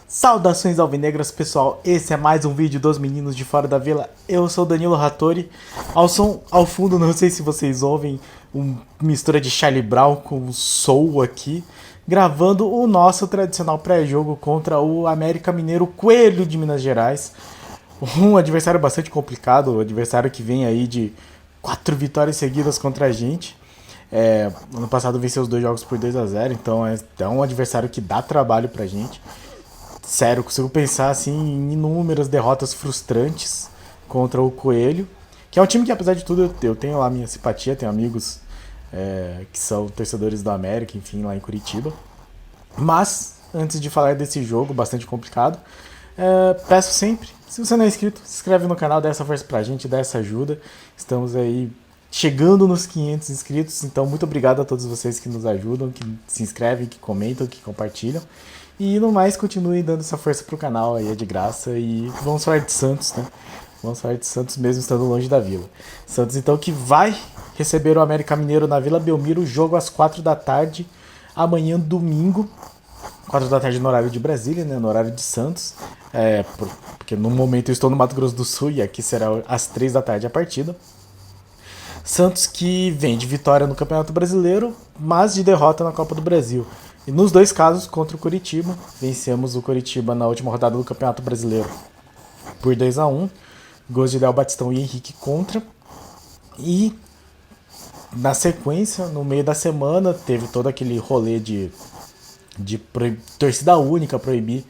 Saudações alvinegras, pessoal, esse é mais um vídeo dos meninos de fora da vila. Eu sou Danilo Rattori. Ao som, ao fundo, não sei se vocês ouvem uma mistura de Charlie Brown com Soul aqui, gravando o nosso tradicional pré-jogo contra o América Mineiro Coelho de Minas Gerais. Um adversário bastante complicado, um adversário que vem aí de 4 vitórias seguidas contra a gente. Ano passado venceu os 2 jogos por 2-0, então é um adversário que dá trabalho pra gente. Sério, consigo pensar assim, em inúmeras derrotas frustrantes contra o Coelho, que é um time que, apesar de tudo, eu tenho lá minha simpatia, tenho amigos que são torcedores do América, enfim, lá em Curitiba. Mas, antes de falar desse jogo bastante complicado, peço sempre, se você não é inscrito, se inscreve no canal, dá essa força pra gente, dá essa ajuda. Estamos aí chegando nos 500 inscritos, então muito obrigado a todos vocês que nos ajudam, que se inscrevem, que comentam, que compartilham. E no mais, continue dando essa força pro canal aí, é de graça. E vamos falar de Santos, né? Vamos falar de Santos mesmo estando longe da vila. Santos, então, que vai receber o América Mineiro na Vila Belmiro, jogo às 4 da tarde, amanhã, domingo. 4 da tarde no horário de Brasília, né? No horário de Santos. Porque no momento eu estou no Mato Grosso do Sul e aqui será às 3 da tarde a partida. Santos que vem de vitória no Campeonato Brasileiro, mas de derrota na Copa do Brasil. E nos 2 casos contra o Coritiba, vencemos o Coritiba na última rodada do Campeonato Brasileiro por 2-1, gols de Léo Batistão e Henrique contra. E na sequência, no meio da semana, teve todo aquele rolê de torcida única, proibir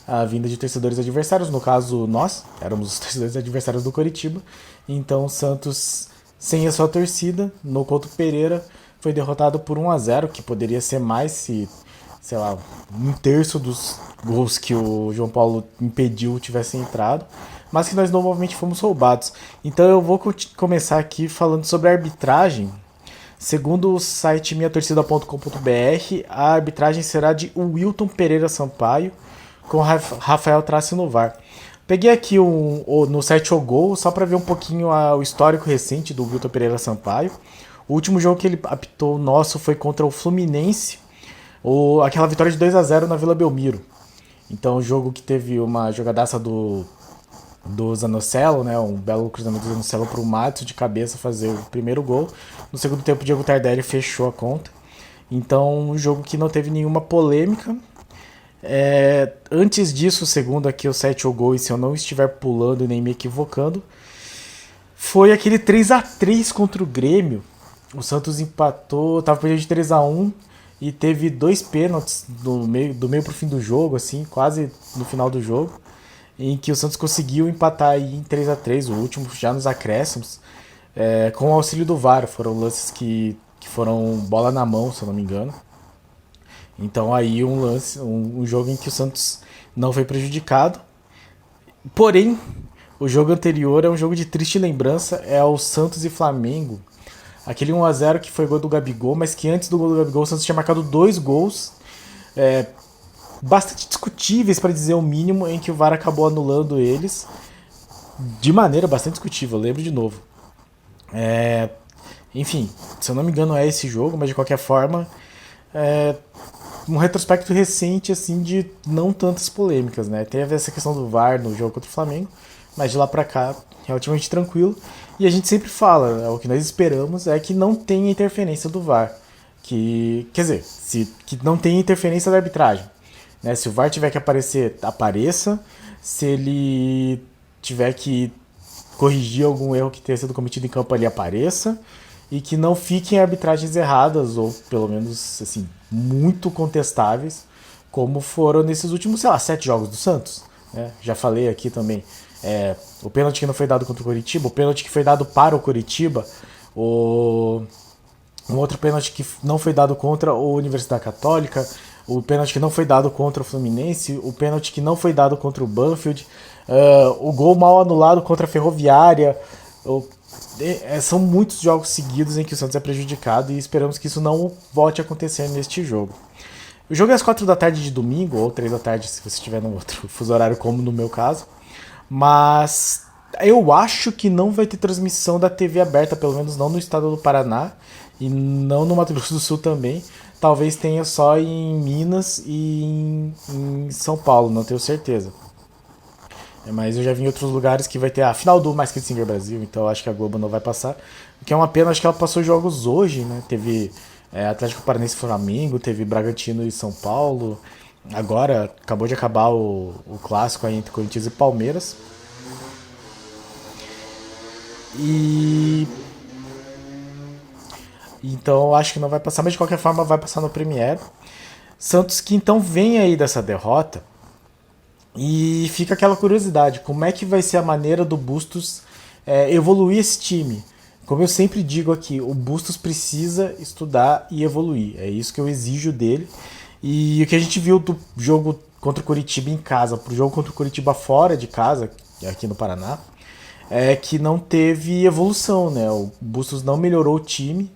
a vinda de torcedores adversários. No caso, nós éramos os torcedores adversários do Coritiba. Então o Santos, sem a sua torcida, no Couto Pereira, foi derrotado por 1-0, que poderia ser mais se, sei lá, 1/3 dos gols que o João Paulo impediu tivessem entrado, mas que nós novamente fomos roubados. Então eu vou começar aqui falando sobre a arbitragem. Segundo o site minhatorcida.com.br, a arbitragem será de Wilton Pereira Sampaio, com Rafael Trace no VAR. Peguei aqui no site O Gol, só para ver um pouquinho o histórico recente do Wilton Pereira Sampaio. O último jogo que ele apitou nosso foi contra o Fluminense, aquela vitória de 2-0 na Vila Belmiro. Então, o jogo que teve uma jogadaça do Zanocelo, né, um belo cruzamento do Zanocelo para o Matos de cabeça fazer o primeiro gol. No segundo tempo, o Diego Tardelli fechou a conta. Então, um jogo que não teve nenhuma polêmica. Antes disso, segundo aqui o site O Gol, e se eu não estiver pulando e nem me equivocando, foi aquele 3-3 contra o Grêmio. O Santos empatou, tava perdendo de 3-1 e teve 2 pênaltis do meio pro fim do jogo, assim, quase no final do jogo, em que o Santos conseguiu empatar aí em 3-3, o último já nos acréscimos, com o auxílio do VAR. Foram lances que foram bola na mão, se eu não me engano. Então aí um jogo em que o Santos não foi prejudicado. Porém, o jogo anterior é um jogo de triste lembrança, é o Santos e Flamengo. Aquele 1-0 que foi gol do Gabigol, mas que antes do gol do Gabigol o Santos tinha marcado 2 gols bastante discutíveis, para dizer o mínimo, em que o VAR acabou anulando eles de maneira bastante discutível, eu lembro de novo. Enfim, se eu não me engano é esse jogo, mas de qualquer forma um retrospecto recente assim de não tantas polêmicas, né? Teve essa questão do VAR no jogo contra o Flamengo, mas de lá pra cá relativamente tranquilo. E a gente sempre fala, o que nós esperamos é que não tenha interferência do VAR. Quer dizer, que não tenha interferência da arbitragem. Né? Se o VAR tiver que aparecer, apareça. Se ele tiver que corrigir algum erro que tenha sido cometido em campo ali, apareça. E que não fiquem arbitragens erradas, ou pelo menos assim, muito contestáveis, como foram nesses últimos, 7 jogos do Santos. Né? Já falei aqui também. O pênalti que não foi dado contra o Coritiba, o pênalti que foi dado para o Coritiba, um outro pênalti que não foi dado contra o Universidade Católica, o pênalti que não foi dado contra o Fluminense, o pênalti que não foi dado contra o Banfield, o gol mal anulado contra a Ferroviária. São muitos jogos seguidos em que o Santos é prejudicado e esperamos que isso não volte a acontecer neste jogo. O jogo é às 4 da tarde de domingo, ou 3 da tarde se você estiver no outro fuso horário, como no meu caso. Mas eu acho que não vai ter transmissão da TV aberta, pelo menos não no estado do Paraná e não no Mato Grosso do Sul também. talvez tenha só em Minas e em São Paulo, não tenho certeza. Mas eu já vi em outros lugares que vai ter a final do Masked Singer Brasil, então eu acho que a Globo não vai passar. O que é uma pena, acho que ela passou jogos hoje, né? Teve Atlético Paranaense e Flamengo, teve Bragantino e São Paulo. Agora acabou de acabar o clássico aí entre Corinthians e Palmeiras. E então eu acho que não vai passar, mas de qualquer forma vai passar no Premiere. Santos que então vem aí dessa derrota. E fica aquela curiosidade, como é que vai ser a maneira do Bustos evoluir esse time? Como eu sempre digo aqui, o Bustos precisa estudar e evoluir. É isso que eu exijo dele. E o que a gente viu do jogo contra o Curitiba em casa pro jogo contra o Curitiba fora de casa, aqui no Paraná, é que não teve evolução, né? O Bustos não melhorou o time,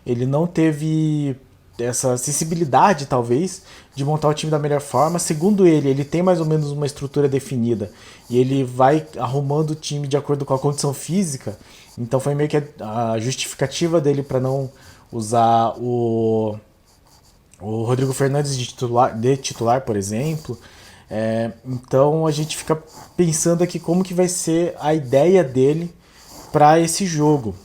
ele não teve essa sensibilidade, talvez, de montar o time da melhor forma. Segundo ele, ele tem mais ou menos uma estrutura definida e ele vai arrumando o time de acordo com a condição física. Então foi meio que a justificativa dele para não usar o Rodrigo Fernandes de titular, por exemplo. Então a gente fica pensando aqui como que vai ser a ideia dele para esse jogo.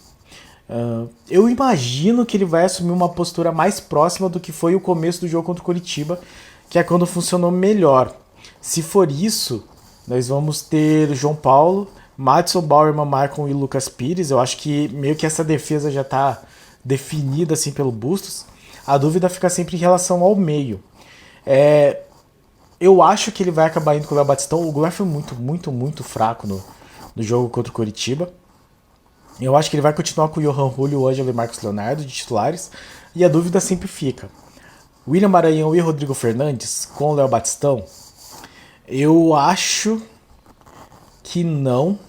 Eu imagino que ele vai assumir uma postura mais próxima do que foi o começo do jogo contra o Curitiba, que é quando funcionou melhor. Se for isso, nós vamos ter João Paulo, Madison, Bauerman, Maicon e Lucas Pires. Eu acho que meio que essa defesa já está definida assim pelo Bustos. A dúvida fica sempre em relação ao meio. Eu acho que ele vai acabar indo com o Léo Batistão. O Goulart foi muito fraco no jogo contra o Curitiba. Eu acho que ele vai continuar com o Johan Julio, o Ângelo e Marcos Leonardo de titulares. E a dúvida sempre fica: William Maranhão e Rodrigo Fernandes com o Léo Batistão? Eu acho que não.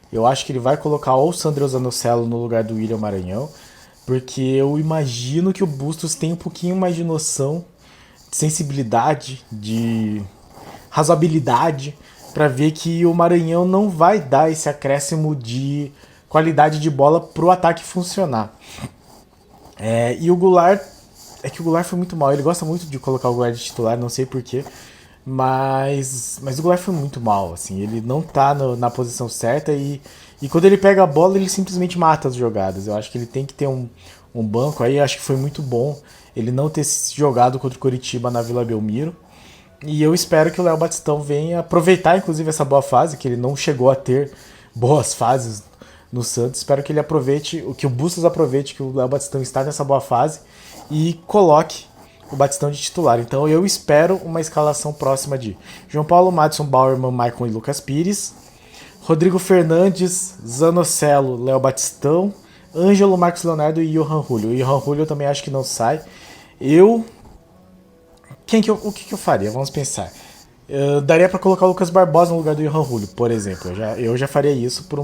Eu acho que ele vai colocar o Sandro Zanocelo no lugar do William Maranhão, porque eu imagino que o Bustos tem um pouquinho mais de noção, de sensibilidade, de razoabilidade, para ver que o Maranhão não vai dar esse acréscimo de qualidade de bola pro ataque funcionar. E o Goulart, que o Goulart foi muito mal. Ele gosta muito de colocar o Goulart de titular, não sei porquê, mas o Goulart foi muito mal, assim. Ele não tá na posição certa e quando ele pega a bola, ele simplesmente mata as jogadas. Eu acho que ele tem que ter um banco aí. Acho que foi muito bom ele não ter jogado contra o Curitiba na Vila Belmiro. E eu espero que o Léo Batistão venha aproveitar, inclusive, essa boa fase, que ele não chegou a ter boas fases no Santos. Espero que ele aproveite, que o Bustos aproveite que o Léo Batistão está nessa boa fase e coloque o Batistão de titular. Então eu espero uma escalação próxima de João Paulo, Madison, Bauerman, Maicon e Lucas Pires, Rodrigo Fernandes, Zanocelo, Léo Batistão, Ângelo, Marcos Leonardo e Johan Julio. O Johan Julio eu também acho que não sai. O que eu faria? Vamos pensar. Daria para colocar o Lucas Barbosa no lugar do Johan Julio, por exemplo. Eu já faria isso por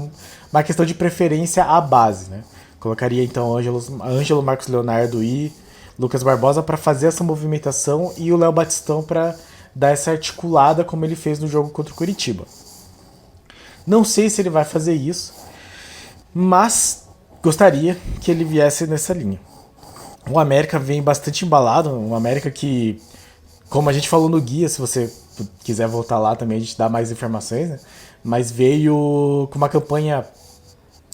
uma questão de preferência à base, né? Colocaria então Ângelo, Marcos Leonardo e Lucas Barbosa para fazer essa movimentação e o Léo Batistão para dar essa articulada como ele fez no jogo contra o Curitiba. Não sei se ele vai fazer isso, mas gostaria que ele viesse nessa linha. O América vem bastante embalado, um América que, como a gente falou no guia, se você quiser voltar lá também a gente dá mais informações, né? Mas veio com uma campanha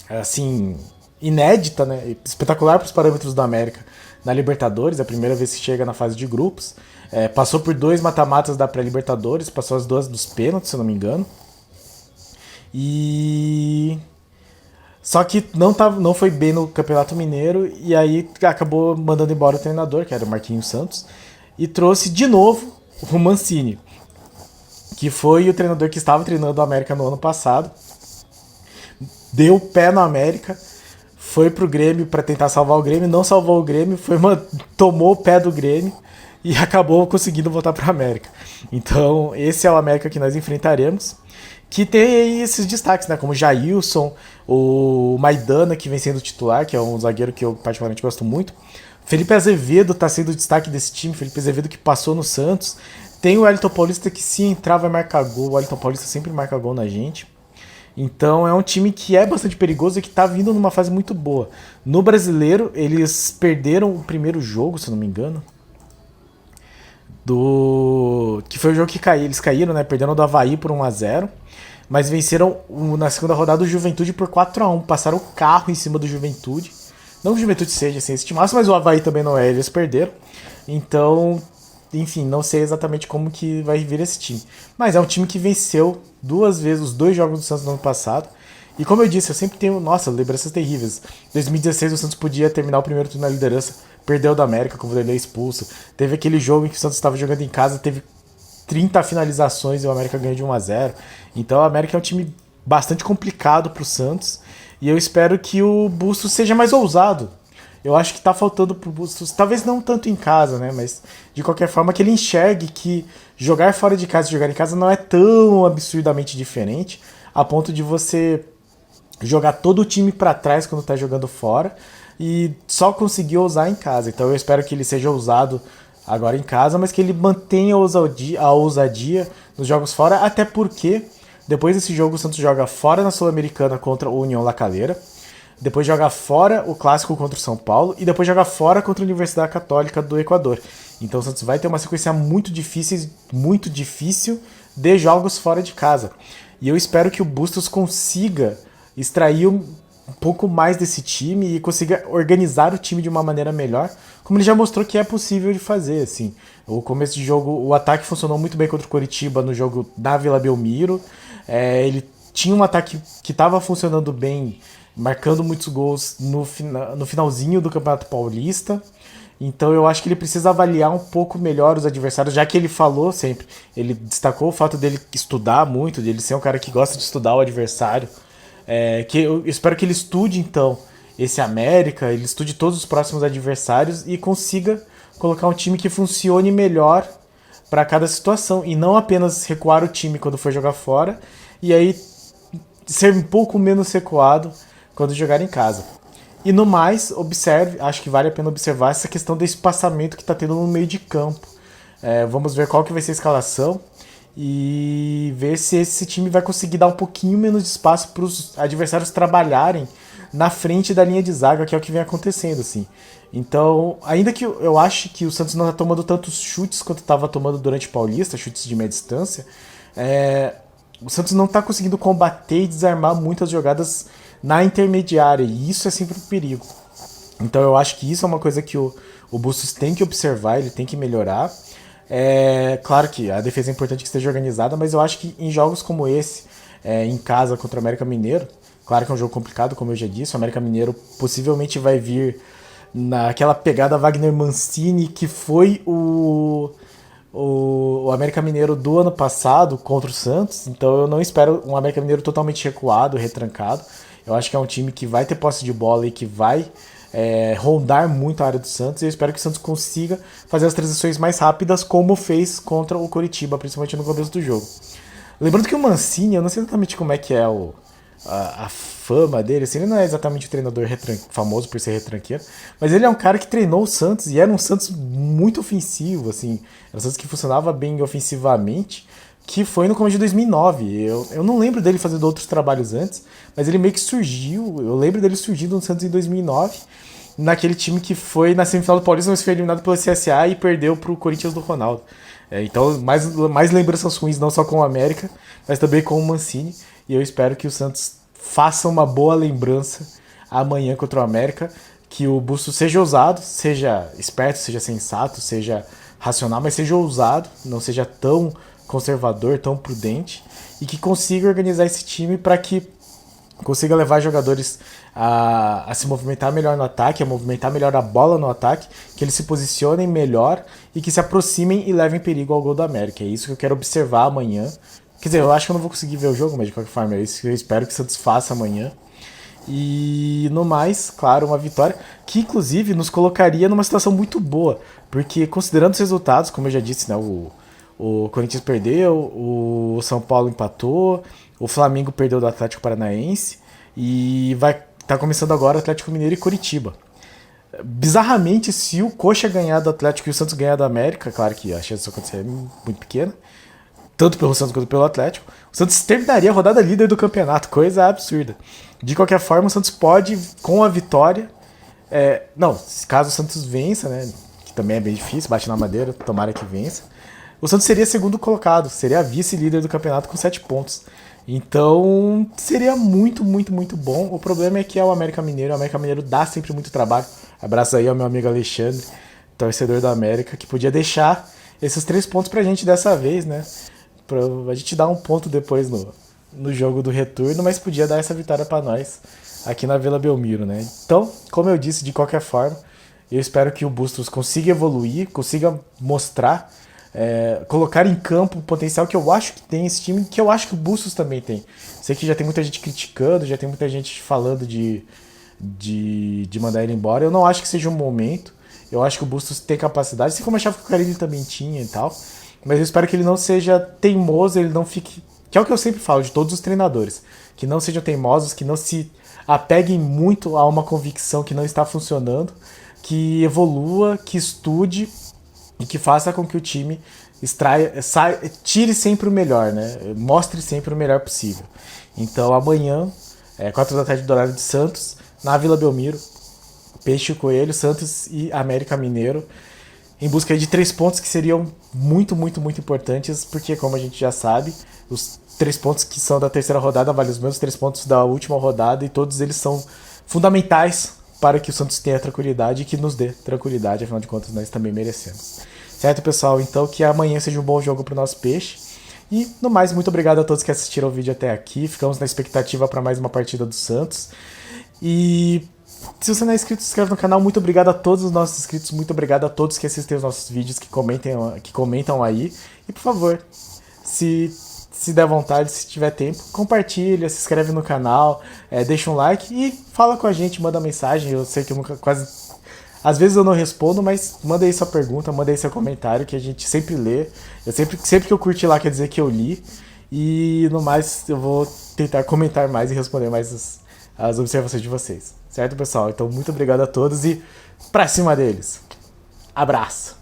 assim inédita, né? Espetacular para os parâmetros do América na Libertadores, é a primeira vez que chega na fase de grupos. Passou por 2 mata-matas da pré-Libertadores, passou as 2 dos pênaltis, se eu não me engano. Só que não foi bem no Campeonato Mineiro e aí acabou mandando embora o treinador, que era o Marquinhos Santos, e trouxe de novo o Mancini, que foi o treinador que estava treinando o América no ano passado. Deu o pé no América, foi pro Grêmio para tentar salvar o Grêmio, não salvou o Grêmio, tomou o pé do Grêmio e acabou conseguindo voltar para o América. Então esse é o América que nós enfrentaremos, que tem aí esses destaques, né, como o Jailson, o Maidana, que vem sendo titular, que é um zagueiro que eu particularmente gosto muito. Felipe Azevedo está sendo o destaque desse time, Felipe Azevedo que passou no Santos. Tem o Wellington Paulista que se entrar vai marcar gol, o Wellington Paulista sempre marca gol na gente. Então é um time que é bastante perigoso e que está vindo numa fase muito boa. No Brasileiro, eles perderam o primeiro jogo, se não me engano. Que foi o jogo que eles caíram, né? Perdendo do Avaí por 1-0. Mas venceram na segunda rodada o Juventude por 4-1. Passaram o carro em cima do Juventude. Não que o Juventude seja assim, esse time, mas o Avaí também não é, eles perderam. Então, enfim, não sei exatamente como que vai vir esse time. Mas é um time que venceu 2 vezes os 2 jogos do Santos no ano passado. E como eu disse, eu sempre tenho, nossa, lembranças terríveis. Em 2016 o Santos podia terminar o primeiro turno na liderança, perdeu da América com o Vanderlei expulso. Teve aquele jogo em que o Santos estava jogando em casa, teve 30 finalizações e o América ganhou de 1-0. Então o América é um time bastante complicado pro Santos. E eu espero que o Bustos seja mais ousado. Eu acho que tá faltando pro Bustos, talvez não tanto em casa, né? Mas de qualquer forma que ele enxergue que jogar fora de casa e jogar em casa não é tão absurdamente diferente a ponto de você jogar todo o time pra trás quando tá jogando fora e só conseguir ousar em casa. Então eu espero que ele seja ousado agora em casa, mas que ele mantenha a ousadia nos jogos fora, até porque depois desse jogo o Santos joga fora na Sul-Americana contra o União La Calera, depois joga fora o Clássico contra o São Paulo e depois joga fora contra a Universidade Católica do Equador. Então o Santos vai ter uma sequência muito difícil de jogos fora de casa. E eu espero que o Bustos consiga extrair um pouco mais desse time e consiga organizar o time de uma maneira melhor, como ele já mostrou que é possível de fazer, assim. O começo de jogo, o ataque funcionou muito bem contra o Coritiba no jogo da Vila Belmiro. Ele tinha um ataque que estava funcionando bem, marcando muitos gols no finalzinho do Campeonato Paulista. Então eu acho que ele precisa avaliar um pouco melhor os adversários, já que ele falou sempre, ele destacou o fato dele estudar muito, dele ser um cara que gosta de estudar o adversário. Que eu espero que ele estude então esse América, ele estude todos os próximos adversários e consiga colocar um time que funcione melhor para cada situação e não apenas recuar o time quando for jogar fora e aí ser um pouco menos recuado quando jogar em casa. E no mais, acho que vale a pena observar essa questão do espaçamento que está tendo no meio de campo. Vamos ver qual que vai ser a escalação e ver se esse time vai conseguir dar um pouquinho menos de espaço para os adversários trabalharem na frente da linha de zaga, que é o que vem acontecendo, assim. Então, ainda que eu ache que o Santos não está tomando tantos chutes quanto estava tomando durante o Paulista, chutes de média distância, o Santos não está conseguindo combater e desarmar muitas jogadas na intermediária, e isso é sempre um perigo. Então eu acho que isso é uma coisa que o Bustos tem que observar, ele tem que melhorar. Claro que a defesa é importante que esteja organizada, mas eu acho que em jogos como esse, em casa contra o América Mineiro, claro que é um jogo complicado, como eu já disse, o América Mineiro possivelmente vai vir naquela pegada Wagner Mancini, que foi o América Mineiro do ano passado contra o Santos. Então eu não espero um América Mineiro totalmente recuado, retrancado. Eu acho que é um time que vai ter posse de bola e que vai rondar muito a área do Santos, e eu espero que o Santos consiga fazer as transições mais rápidas, como fez contra o Coritiba, principalmente no começo do jogo. Lembrando que o Mancini, eu não sei exatamente como é que é a fama dele, assim, ele não é exatamente o treinador famoso por ser retranqueiro, mas ele é um cara que treinou o Santos e era um Santos muito ofensivo, assim, era um Santos que funcionava bem ofensivamente, que foi no começo de 2009. Eu não lembro dele fazendo outros trabalhos antes, mas ele meio que surgiu, eu lembro dele surgindo no Santos em 2009, naquele time que foi na semifinal do Paulista, mas foi eliminado pelo CSA e perdeu pro Corinthians do Ronaldo. Então, mais lembranças ruins, não só com o América, mas também com o Mancini, e eu espero que o Santos faça uma boa lembrança amanhã contra o América, que o Bustos seja ousado, seja esperto, seja sensato, seja racional, mas seja ousado, não seja tão conservador, tão prudente, e que consiga organizar esse time para que consiga levar jogadores a se movimentar melhor no ataque, a movimentar melhor a bola no ataque, que eles se posicionem melhor e que se aproximem e levem perigo ao gol do América. É isso que eu quero observar amanhã. Quer dizer, eu acho que eu não vou conseguir ver o jogo, mas de qualquer forma é isso que eu espero que o Santos faça amanhã. E no mais, claro, uma vitória que inclusive nos colocaria numa situação muito boa, porque considerando os resultados, como eu já disse, né, o Corinthians perdeu, o São Paulo empatou, o Flamengo perdeu do Atlético Paranaense e vai tá começando agora o Atlético Mineiro e Coritiba. Bizarramente, se o Coxa ganhar do Atlético e o Santos ganhar do América, claro que a chance disso acontecer é muito pequena, tanto pelo Santos quanto pelo Atlético, o Santos terminaria a rodada líder do campeonato, coisa absurda. De qualquer forma, o Santos pode, com a vitória, não, caso o Santos vença, né, que também é bem difícil, bate na madeira, tomara que vença. O Santos seria segundo colocado, seria vice-líder do campeonato com 7 pontos. Então, seria muito, muito, muito bom. O problema é que é o América Mineiro. O América Mineiro dá sempre muito trabalho. Abraço aí ao meu amigo Alexandre, torcedor do América, que podia deixar esses 3 pontos pra gente dessa vez, né? Pra a gente dar um ponto depois no jogo do retorno, mas podia dar essa vitória pra nós aqui na Vila Belmiro, né? Então, como eu disse, de qualquer forma, eu espero que o Bustos consiga evoluir, consiga mostrar, colocar em campo o potencial que eu acho que tem esse time, que eu acho que o Bustos também tem. Sei que já tem muita gente criticando, já tem muita gente falando de mandar ele embora. Eu não acho que seja um momento. Eu acho que o Bustos tem capacidade, assim como eu achava que o Carille também tinha e tal. Mas eu espero que ele não seja teimoso, ele não fique... Que é o que eu sempre falo de todos os treinadores. Que não sejam teimosos, que não se apeguem muito a uma convicção que não está funcionando. Que evolua, que estude e que faça com que o time tire sempre o melhor, né? Mostre sempre o melhor possível. Então amanhã, 4 da tarde do horário de Santos, na Vila Belmiro, Peixe e Coelho, Santos e América Mineiro, em busca de 3 pontos que seriam muito, muito, muito importantes, porque como a gente já sabe, os 3 pontos que são da terceira rodada valem os mesmos 3 pontos da última rodada e todos eles são fundamentais para que o Santos tenha tranquilidade e que nos dê tranquilidade, afinal de contas nós também merecemos. Certo, pessoal? Então que amanhã seja um bom jogo para o nosso Peixe. E, no mais, muito obrigado a todos que assistiram o vídeo até aqui. Ficamos na expectativa para mais uma partida do Santos. E se você não é inscrito, se inscreve no canal. Muito obrigado a todos os nossos inscritos. Muito obrigado a todos que assistem os nossos vídeos, que comentam aí. E, por favor, se der vontade, se tiver tempo, compartilha, se inscreve no canal, deixa um like e fala com a gente, manda mensagem. Eu sei que eu nunca às vezes eu não respondo, mas manda aí sua pergunta, manda aí seu comentário, que a gente sempre lê. Eu sempre que eu curti lá, quer dizer que eu li. E no mais, eu vou tentar comentar mais e responder mais as observações de vocês. Certo, pessoal? Então, muito obrigado a todos e pra cima deles. Abraço!